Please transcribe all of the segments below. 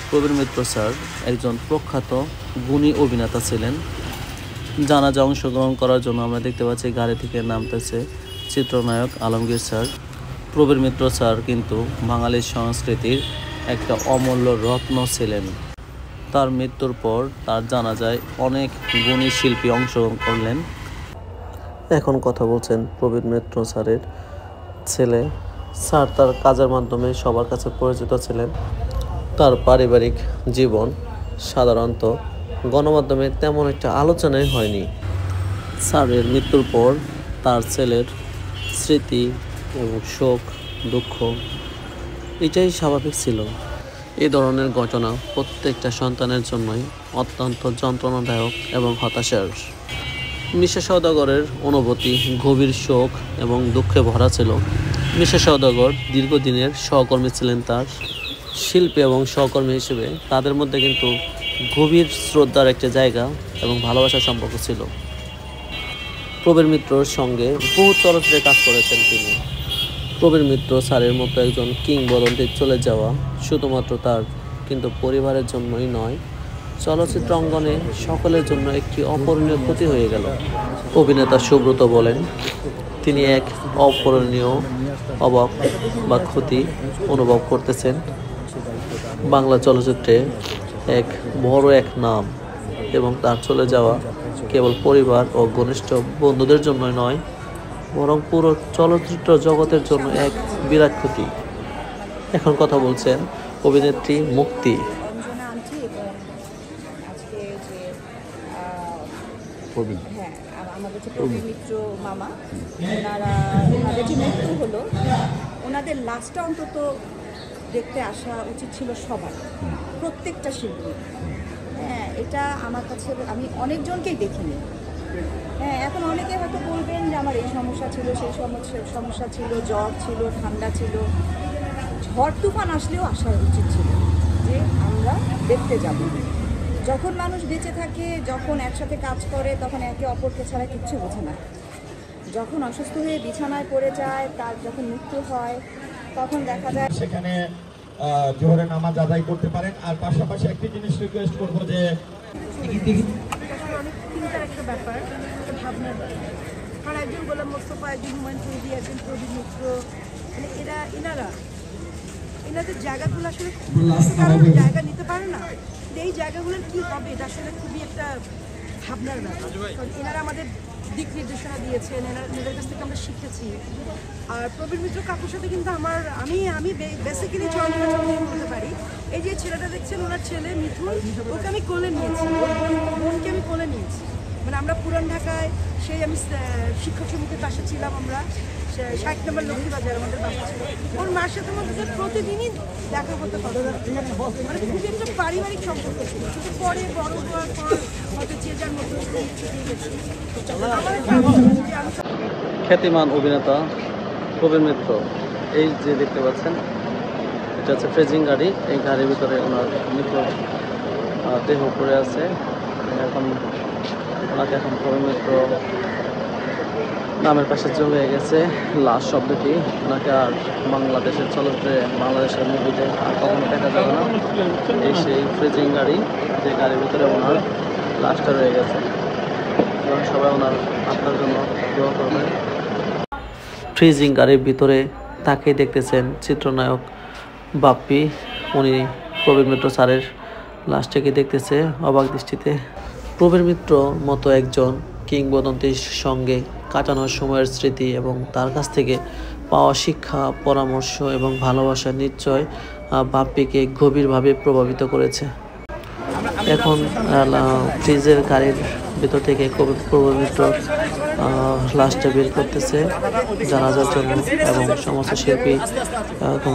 প্রবীর মিত্র sir একজন প্রখ্যাত গুণী অভিনেতা ছিলেন। জানাজা অংশগ্রহণ করার জন্য আমরা দেখতে পাচ্ছি গাড়ি থেকে নামতেছে চিত্রনায়ক আলমগীর স্যার। প্রবীর মিত্র স্যার কিন্তু বাঙালির সংস্কৃতির একটা অমূল্য রত্ন ছিলেন। তার মৃত্যুর পর তার জানাজায় অনেক গুণী শিল্পী অংশগ্রহণ করলেন। এখন কথা বলছেন প্রবীর মিত্র স্যারের ছেলে। স্যার তার কাজের মাধ্যমে সবার কাছে পরিচিত ছিলেন। তার পারিবারিক জীবন সাধারণত গণমাধ্যমে তেমন একটা আলোচনাই হয়নি। স্যারের মৃত্যুর পর তার ছেলের স্মৃতি এবং শোক দুঃখ এটাই স্বাভাবিক ছিল। এই ধরনের ঘটনা প্রত্যেকটা সন্তানের জন্যই অত্যন্ত যন্ত্রণাদায়ক এবং হতাশার। মিশা সওদাগরের অনুভূতি গভীর শোক এবং দুঃখে ভরা ছিল। মিশা সওদাগর দীর্ঘদিনের সহকর্মী ছিলেন। তার শিল্পী এবং সহকর্মী হিসেবে তাদের মধ্যে কিন্তু গভীর শ্রদ্ধার একটা জায়গা এবং ভালোবাসার সম্পর্ক ছিল। প্রবীর মিত্রর সঙ্গে বহু চলচ্চিত্রে কাজ করেছেন তিনি। প্রবীর মিত্র স্যারের মতো একজন কিংবদন্তি চলে যাওয়া শুধুমাত্র তার কিন্তু পরিবারের জন্যই নয়, চলচ্চিত্র অঙ্গনে সকলের জন্য একটি অপূরণীয় ক্ষতি হয়ে গেল। অভিনেতা সুব্রত বলেন, তিনি এক অপূরণীয় অভাব বা ক্ষতি অনুভব করতেছেন। বাংলা চলচ্চিত্রে এক বড় এক নাম এবং তার চলে যাওয়া কেবল পরিবার ও ঘনিষ্ঠ বন্ধুদের জন্যই নয়, বরং পুরো চলচ্চিত্র জগতের জন্য এক বিরাট ক্ষতি। এখন কথা বলছেন অভিনেত্রী মুক্তি। আমাদের যে প্রবীর মিত্র মামা, ওনাদের যে মৃত্যু হলো, ওনাদের লাস্টটা অন্তত দেখতে আসা উচিত ছিল সবার, প্রত্যেকটা শিল্পী। হ্যাঁ, এটা আমার কাছে আমি অনেকজনকেই দেখিনি। হ্যাঁ, এখন অনেকে হয়তো বলবেন যে আমার এই সমস্যা ছিল, সেই সমস্যা ছিল, জ্বর ছিল, ঠান্ডা ছিল, ঝড় তুফান আসলেও আসা উচিত ছিল যে আমরা দেখতে যাব। যখন মানুষ বেঁচে থাকে, যখন একসাথে কাজ করে, তখন একে অপরকে ছাড়া কিচ্ছু বোঝে না। যখন অসুস্থ হয়ে বিছানায় পড়ে যায়, তার যখন মৃত্যু হয়, তখন দেখা যায় সেখানে জোহরের নামাজ আদায় করতে পারেন। আর পাশাপাশি একটি জিনিস রিকোয়েস্ট করবো যে অনেক চিন্তার একটা ব্যাপার, একটা ভাবনার ব্যাপার। কারণ একজন গোলাম মোস্তফা, একজন হুমায়ুন ফরিদি, একজন প্রবীর মিত্র, মানে এনাদের জায়গাগুলো আসলে জায়গা নিতে পারে না। এই জায়গাগুলোর কি হবে এটা আসলে খুবই একটা ভাবনার ব্যাপার। কারণ এনারা আমাদের দিক নির্দেশনা দিয়েছেন, এনাদের কাছ থেকে আমরা শিখেছি। আর প্রবীর মিত্র কাকুর সাথে কিন্তু আমি বেসিক্যালি চলাফেরা করতে পারি। এই যে ছেলেটা দেখছেন, ওনার ছেলে মিঠুন, ওকে আমি কোলে নিয়েছি, বোনকে আমি কোলে নিয়েছি। মানে আমরা পুরান ঢাকায় আমি শিক্ষক সমিতির পাশে ছিলাম, আমরা 60 নম্বর লক্ষ্মীবাজার আমাদের বাসা ছিল। ওর মার সাথে মধ্যে প্রতিদিনই দেখা করতে পারতো, মানে খুবই একটা পারিবারিক সম্পর্ক ছিল। কিন্তু পরে বড় হওয়ার পর হয়তো যে যার মতো খ্যাতিমান অভিনেতা প্রবীর মিত্র, এই যে দেখতে পাচ্ছেন এটা হচ্ছে ফ্রেজিং গাড়ি। এই গাড়ির ভিতরে ওনার মৃত দেহ পড়ে আছে। ওনাকে এখন প্রবীর মিত্র নামের পাশে যোগ হয়ে গেছে লাশ শব্দটি। ওনাকে আর বাংলাদেশের চলচ্চিত্রে, বাংলাদেশের মুভিতে আর কখনো দেখা যাবে না। এই সেই ফ্রেজিং গাড়ি, যে গাড়ির ভিতরে ওনার লাশটা রয়ে গেছে এবং সবাই ওনার আত্মার জন্য দোয়া করবেন। ফ্রিজিং গাড়ির ভিতরে তাকে দেখতেছেন চিত্রনায়ক বাপ্পি। উনি প্রবীর মিত্র স্যারের লাশটাকে দেখতেছে অবাক দৃষ্টিতে। প্রবীর মিত্র মতো একজন কিংবদন্তির সঙ্গে কাটানোর সময়ের স্মৃতি এবং তার কাছ থেকে পাওয়া শিক্ষা, পরামর্শ এবং ভালোবাসা নিশ্চয় বাপ্পিকে গভীরভাবে প্রভাবিত করেছে। এখন ফ্রিজের গাড়ির ভিতর থেকে প্রবীর মিত্র লাশটা বের করতেছে জানাজার জন্য, এবং সমস্ত শিল্পী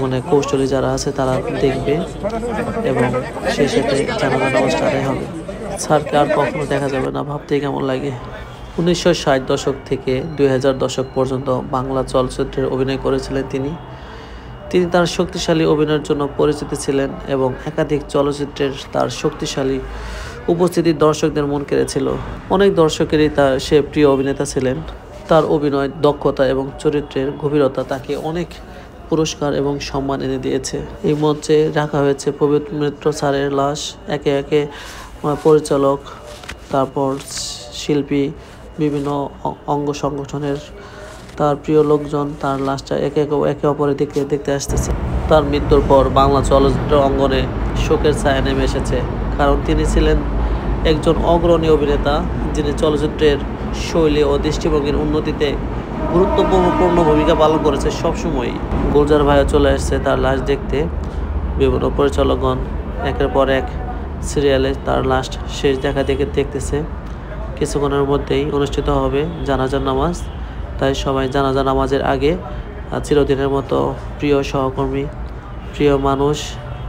মানে কৌশলী যারা আছে তারা দেখবে এবং সেই সাথে জানাজা নামাজটা আদায় হবে। স্যারকে আর কখনো দেখা যাবে না, ভাবতে কেমন লাগে। 1960 দশক থেকে 2000 দশক পর্যন্ত বাংলা চলচ্চিত্রে অভিনয় করেছিলেন তিনি। তার শক্তিশালী অভিনয়ের জন্য পরিচিত ছিলেন এবং একাধিক চলচ্চিত্রের তার শক্তিশালী উপস্থিতি দর্শকদের মন কেড়েছিল। অনেক দর্শকেরই সে প্রিয় অভিনেতা ছিলেন। তার অভিনয় দক্ষতা এবং চরিত্রের গভীরতা তাকে অনেক পুরস্কার এবং সম্মান এনে দিয়েছে। এই মঞ্চে রাখা হয়েছে পবিত্র মিত্র স্যারের লাশ, একে একে পরিচালক, তারপর শিল্পী, বিভিন্ন অঙ্গ সংগঠনের তার প্রিয় লোকজন তার লাশটা একে অপরের দিকে দেখতে আসতেছে। তার মৃত্যুর পর বাংলা চলচ্চিত্র অঙ্গনে শোকের ছায়া নেমে এসেছে, কারণ তিনি ছিলেন একজন অগ্রণী অভিনেতা যিনি চলচ্চিত্রের শৈলী ও দৃষ্টিভঙ্গির উন্নতিতে গুরুত্বপূর্ণ ভূমিকা পালন করেছে সবসময়ই। গুলজার ভাইও চলে আসছে তার লাশ দেখতে। বিভিন্ন পরিচালকগণ একের পর এক সিরিয়ালে তার লাশ শেষ দেখা দেখতেছে। কিছুক্ষণের মধ্যেই অনুষ্ঠিত হবে জানাজার নামাজ, তাই সবাই জানাজা নামাজের আগে চিরদিনের মতো প্রিয় সহকর্মী, প্রিয় মানুষ,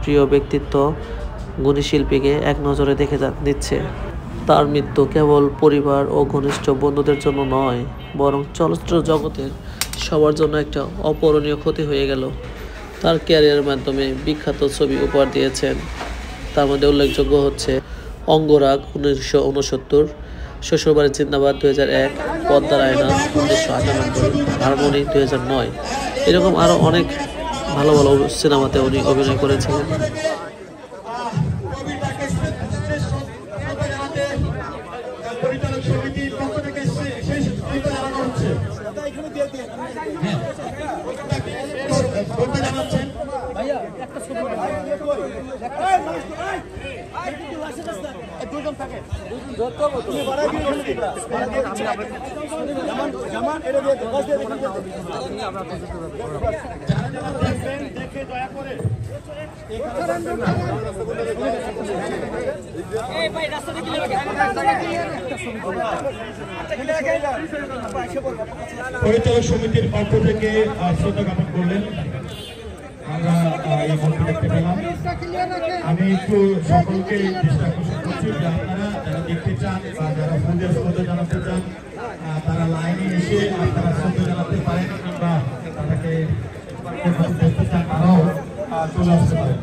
প্রিয় ব্যক্তিত্ব, গুণী শিল্পীকে এক নজরে দেখে নিচ্ছে। তার মৃত্যু কেবল পরিবার ও ঘনিষ্ঠ বন্ধুদের জন্য নয়, বরং চলচ্চিত্র জগতের সবার জন্য একটা অপূরণীয় ক্ষতি হয়ে গেল। তার ক্যারিয়ারের মাধ্যমে বিখ্যাত ছবি উপহার দিয়েছেন, তার মধ্যে উল্লেখযোগ্য হচ্ছে অঙ্গরাগ 1969, শ্বশুরবাড়ি জিন্দাবাদ 2001, পদ্মার আয়না 1998, হারমোনি 2009, এরকম আরও অনেক ভালো ভালো সিনেমাতে উনি অভিনয় করেছিলেন। পরিচালক সমিতির পক্ষ থেকে শ্রদ্ধা জ্ঞাপন করলেন। আমরা এই মঞ্চ দেখতে পেলাম। আমি একটু সকলকে চেষ্টা করছি যে আপনারা যারা দেখতে চান বা যারা ফুলের শ্রদ্ধা জানাতে চান তারা লাইনে এসে আপনারা শ্রদ্ধা জানাতে পারেন, কিংবা তাদেরকে দেখতে চান তারাও চলে আসতে পারেন।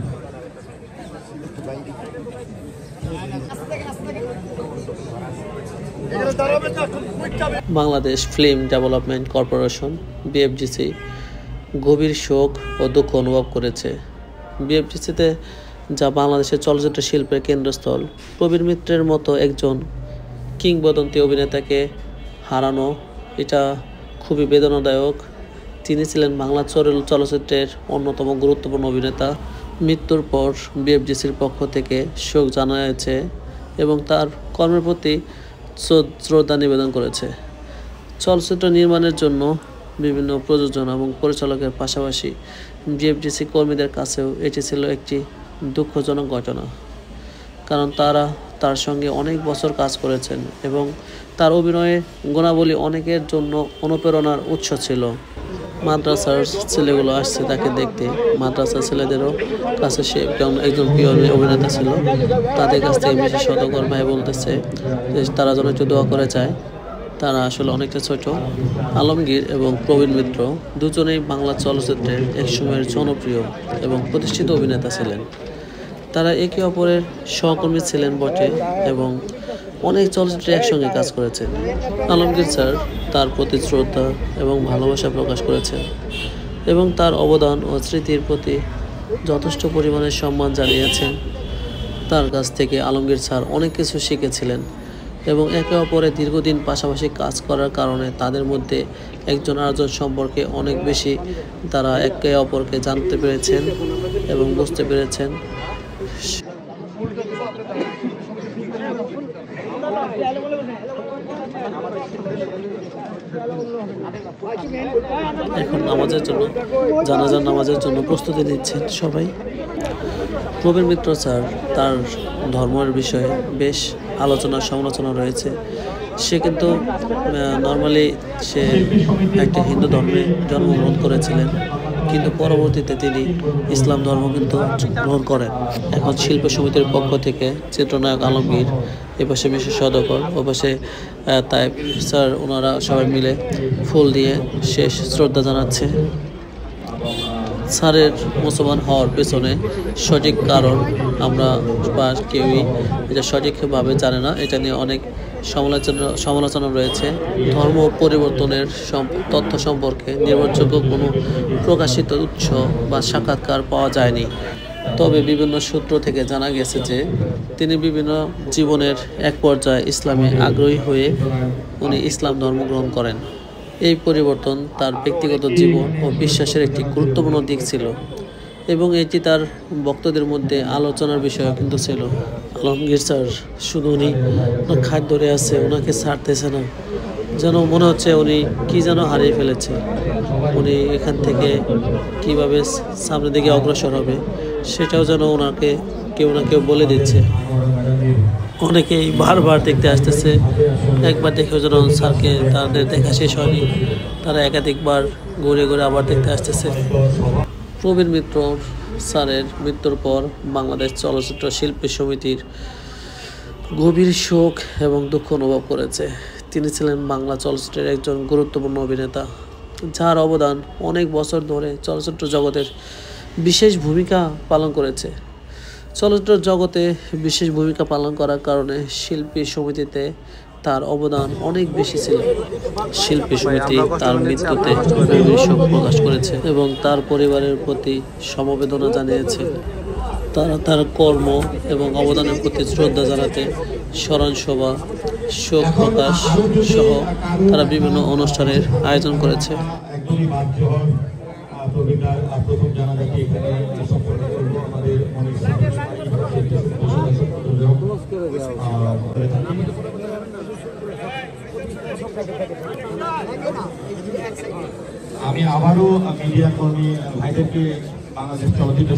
Bangladesh film development corporation BFDC গভীর শোক ও দুঃখ অনুভব করেছে। বিএফডিসিতে যা বাংলাদেশের চলচ্চিত্র শিল্পের কেন্দ্রস্থল, প্রবীর মিত্রের মতো একজন কিংবদন্তি অভিনেতাকে হারানো এটা খুবই বেদনাদায়ক। তিনি ছিলেন বাংলা চলচ্চিত্রের অন্যতম গুরুত্বপূর্ণ অভিনেতা। মৃত্যুর পর বিএফডিসির পক্ষ থেকে শোক জানিয়েছে এবং তার কর্মের প্রতি শ্রদ্ধা নিবেদন করেছে। চলচ্চিত্র নির্মাণের জন্য বিভিন্ন প্রযোজনা এবং পরিচালকের পাশাপাশি বিএফডিসি কর্মীদের কাছেও এটি ছিল একটি দুঃখজনক ঘটনা, কারণ তারা তার সঙ্গে অনেক বছর কাজ করেছেন এবং তার অভিনয়ের গুণাবলী অনেকের জন্য অনুপ্রেরণার উৎস ছিল। মাদ্রাসার ছেলেগুলো আসছে তাকে দেখতে, মাদ্রাসার ছেলেদেরও কাছে সে একজন প্রিয় অভিনেতা ছিল। তাদের কাছ থেকে বিশেষ সতর্কর ভাই বলতেছে যে তারা যেন একটু দোয়া করে যায়। তারা আসলে অনেকটা ছোট। আলমগীর এবং প্রবীর মিত্র দুজনেই বাংলা চলচ্চিত্রের এক সময়ের জনপ্রিয় এবং প্রতিষ্ঠিত অভিনেতা ছিলেন। তারা একে অপরের সহকর্মী ছিলেন বটে এবং অনেক চলচ্চিত্রে একসঙ্গে কাজ করেছেন। আলমগীর স্যার তার প্রতি শ্রদ্ধা এবং ভালোবাসা প্রকাশ করেছেন এবং তার অবদান ও স্মৃতির প্রতি যথেষ্ট পরিমাণে সম্মান জানিয়েছেন। তার কাছ থেকে আলমগীর স্যার অনেক কিছু শিখেছিলেন এবং একে অপরের দীর্ঘদিন পাশাপাশি কাজ করার কারণে তাদের মধ্যে একজন আরেকজন সম্পর্কে অনেক বেশি তারা একে অপরকে জানতে পেরেছেন এবং বুঝতে পেরেছেন। এখন জানাজার নামাজের জন্য প্রস্তুতি নিচ্ছেন সবাই। প্রবীর মিত্র স্যার তার ধর্মের বিষয়ে বেশ আলোচনা সমালোচনা রয়েছে। সে কিন্তু নর্মালি সে একটা হিন্দু ধর্মে জন্মগ্রহণ করেছিলেন, কিন্তু পরবর্তীতে তিনি ইসলাম ধর্ম কিন্তু গ্রহণ করেন। এখন শিল্প সমিতির পক্ষ থেকে চিত্রনায়ক আলমগীর, এপাশে বিশেষ সদকর, ওপাশে তাইব স্যার, ওনারা সবাই মিলে ফুল দিয়ে শেষ শ্রদ্ধা জানাচ্ছে। স্যারের মুসলমান হওয়ার পেছনে সঠিক কারণ আমরা বা কেউই এটা সঠিকভাবে জানে না। এটা নিয়ে অনেক সমালোচনা রয়েছে। ধর্ম পরিবর্তনের তথ্য সম্পর্কে নির্ভরযোগ্য কোনো প্রকাশিত উৎস বা সাক্ষাৎকার পাওয়া যায়নি। তবে বিভিন্ন সূত্র থেকে জানা গেছে যে তিনি বিভিন্ন জীবনের এক পর্যায়ে ইসলামে আগ্রহী হয়ে উনি ইসলাম ধর্ম গ্রহণ করেন। এই পরিবর্তন তার ব্যক্তিগত জীবন ও বিশ্বাসের একটি গুরুত্বপূর্ণ দিক ছিল এবং এটি তার বক্তাদের মধ্যে আলোচনার বিষয় কিন্তু ছিল। আলমগীর স্যার শুধু উনি খাট ধরে আছে, ওনাকে ছাড়তেছে না, যেন মনে হচ্ছে উনি কি যেন হারিয়ে ফেলেছে। উনি এখান থেকে কিভাবে সামনের দিকে অগ্রসর হবে সেটাও যেন ওনাকে কেউ না কেউ বলে দিচ্ছে। অনেকেই বারবার দেখতে আসতেছে, একবার দেখেও যেন স্যারকে তাদের দেখা শেষ হয়নি, তারা একাধিকবার ঘুরে ঘুরে আবার দেখতে আসতেছে। প্রবীর মিত্র স্যারের মৃত্যুর পর বাংলাদেশ চলচ্চিত্র শিল্পী সমিতির গভীর শোক এবং দুঃখ অনুভব করেছে। তিনি ছিলেন বাংলা চলচ্চিত্রের একজন গুরুত্বপূর্ণ অভিনেতা, যার অবদান অনেক বছর ধরে চলচ্চিত্র জগতের বিশেষ ভূমিকা পালন করেছে। চলচ্চিত্র জগতে বিশেষ ভূমিকা পালন করার কারণে শিল্পী সমিতিতে তার অবদান অনেক বেশি ছিল। শিল্পী সমিতি তার মৃত্যুতে গভীর শোক প্রকাশ করেছে এবং তার পরিবারের প্রতি সমবেদনা জানিয়েছে। তারা তার কর্ম এবং অবদানের প্রতি শ্রদ্ধা জানাতে স্মরণসভা, শোক প্রকাশ সহ তারা বিভিন্ন অনুষ্ঠানের আয়োজন করেছে। আমি আবারও মিডিয়া কর্মী ভাইদেরকে বাংলাদেশ চলচ্চিত্র,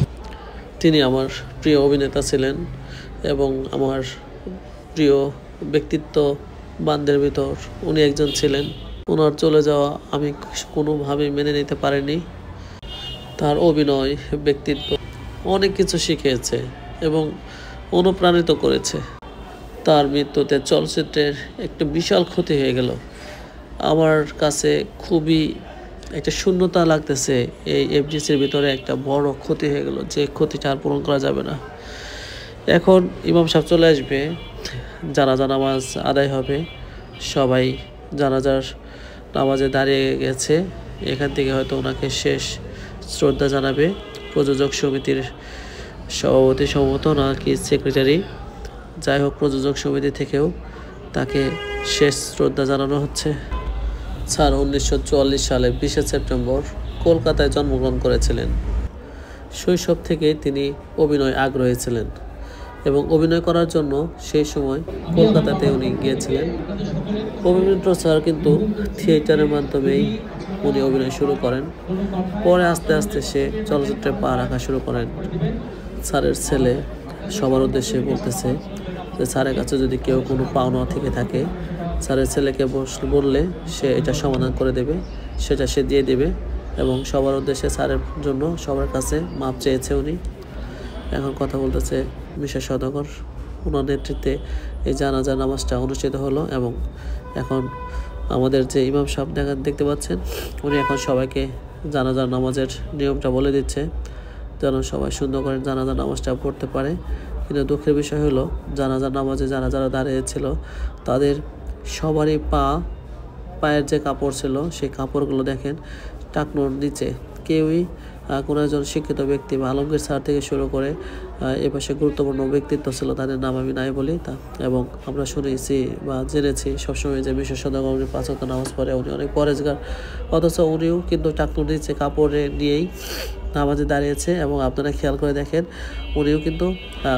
তিনি আমার প্রিয় অভিনেতা ছিলেন এবং আমার প্রিয় ব্যক্তিত্ববানদের ভিতর উনি একজন ছিলেন। ওনার চলে যাওয়া আমি কোনোভাবেই মেনে নিতে পারিনি। তার অভিনয়, ব্যক্তিত্ব অনেক কিছু শিখিয়েছে এবং অনুপ্রাণিত করেছে। তার মৃত্যুতে চলচ্চিত্রের একটা বিশাল ক্ষতি হয়ে গেল। আমার কাছে খুবই একটা শূন্যতা লাগতেছে। এই এফডিসির ভিতরে একটা বড় ক্ষতি হয়ে গেল, যে ক্ষতিটা আর পূরণ করা যাবে না। এখন ইমাম সাহেব চলে আসবে, জানাজা নামাজ আদায় হবে, সবাই জানাজার নামাজে দাঁড়িয়ে গেছে। এখান থেকে হয়তো ওনাকে শেষ শ্রদ্ধা জানাবে প্রযোজক সমিতির সভাপতি, সম্ভবত নাকি সেক্রেটারি, যাই হোক প্রযোজক সমিতি থেকেও তাকে শেষ শ্রদ্ধা জানানো হচ্ছে। স্যার 1944 সালে 20 সেপ্টেম্বর কলকাতায় জন্মগ্রহণ করেছিলেন। শৈশব থেকে তিনি অভিনয় আগ্রহী ছিলেন এবং অভিনয় করার জন্য সেই সময় কলকাতাতে উনি গিয়েছিলেন। প্রবীর মিত্র স্যার কিন্তু থিয়েটারের মাধ্যমেই উনি অভিনয় শুরু করেন। পরে আস্তে আস্তে সে চলচ্চিত্রে পা রাখা শুরু করেন। স্যারের ছেলে সবার উদ্দেশ্যে বলতেছে যে স্যারের কাছে যদি কেউ কোনো পাওনা থেকে থাকে, স্যারের ছেলেকে বললে সে এটা সমাধান করে দেবে, সেটা সে দিয়ে দেবে এবং সবার উদ্দেশ্যে স্যারের জন্য সবার কাছে মাপ চেয়েছে উনি। এখন কথা বলতেছে মিশা সওদাগর, ওনার নেতৃত্বে এই জানাজা নামাজটা অনুষ্ঠিত হলো এবং এখন আমাদের যে ইমাম সাহেব দেখতে পাচ্ছেন, উনি এখন সবাইকে জানাজার নামাজের নিয়মটা বলে দিচ্ছে যেন সবাই সুন্দর করে জানাজার নামাজটা পড়তে পারে। কিন্তু দুঃখের বিষয় হলো জানাজার নামাজে যারা দাঁড়িয়েছিল তাদের সবারই পায়ের যে কাপড় ছিল সেই কাপড়গুলো দেখেন টাকনোর নিচে। কেউই কোনো একজন শিক্ষিত ব্যক্তি বা আলমগীর স্যার থেকে শুরু করে এপাশে গুরুত্বপূর্ণ ব্যক্তিত্ব ছিল, তাদের নাম আমি নাই বলি তা, এবং আমরা শুনেছি বা জেনেছি সবসময় যে মিশা সওদাগর উনি 5 ওয়াক্ত নামাজ পড়ে, উনি অনেক পরেজগার, অথচ উনিও কিন্তু টাকনোর নিচে কাপড়ে নিয়েই নামাজে দাঁড়িয়েছে এবং আপনারা খেয়াল করে দেখেন উনিও কিন্তু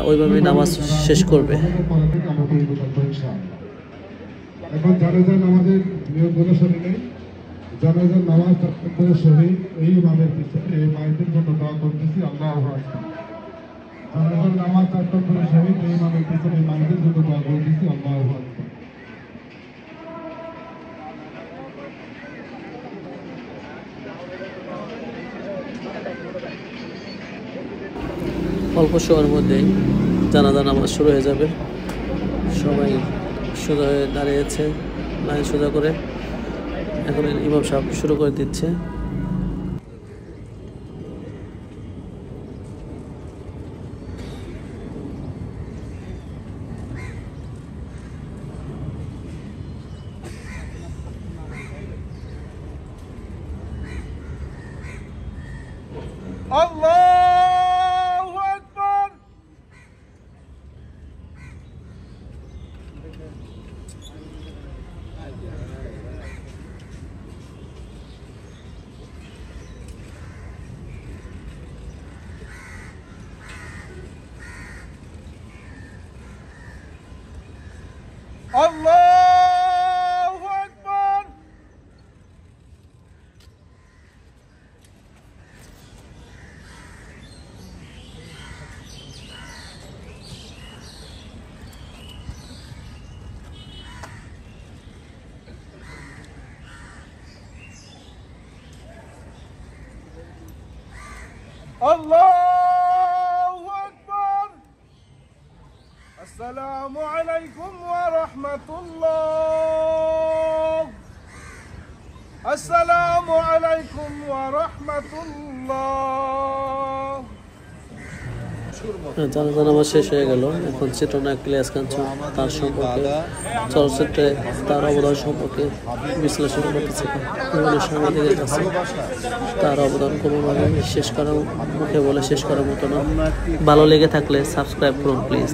ওইভাবেই নামাজ শেষ করবে। এখন জানাজার নামাজের নিয়মগুলো শুনে নেই। জানাজার নামাজ করে শহীদ এই ইমামের পিছনে এই মায়েদের জন্য দোয়া করতেছি, আল্লাহু আকবার। জানাজার নামাজ করে শহীদ এই ইমামের পিছনে এই মায়েদের জন্য দোয়া করতেছি, আল্লাহু আকবার। অল্প সময়ের মধ্যেই জানাজা নামাজ শুরু হয়ে যাবে। সবাই সোজা হয়ে দাঁড়িয়েছে লাইন সোজা করে। এখন ইমাম সাহেব শুরু করে দিচ্ছে। আল্লাহু আকবার। আল্লাহু আকবার। আসসালামু আলাইকুম ওয়া রাহমাতুল্লাহ। আসসালামু আলাইকুম ওয়া রাহমাতুল্লাহ। জানাজা নামাজ শেষ হয়ে গেল। এখন চিত্রনায়ক ইলিয়াস খান তার সম্পর্কে, চলচ্চিত্রে তার অবদান সম্পর্কে বিশ্লেষণ করতেছে। বিভিন্ন সাংবাদিকের কাছে তার অবদান কোনোভাবে শেষ করার মুখে বলে শেষ করার মতো না। ভালো লেগে থাকলে সাবস্ক্রাইব করুন প্লিজ।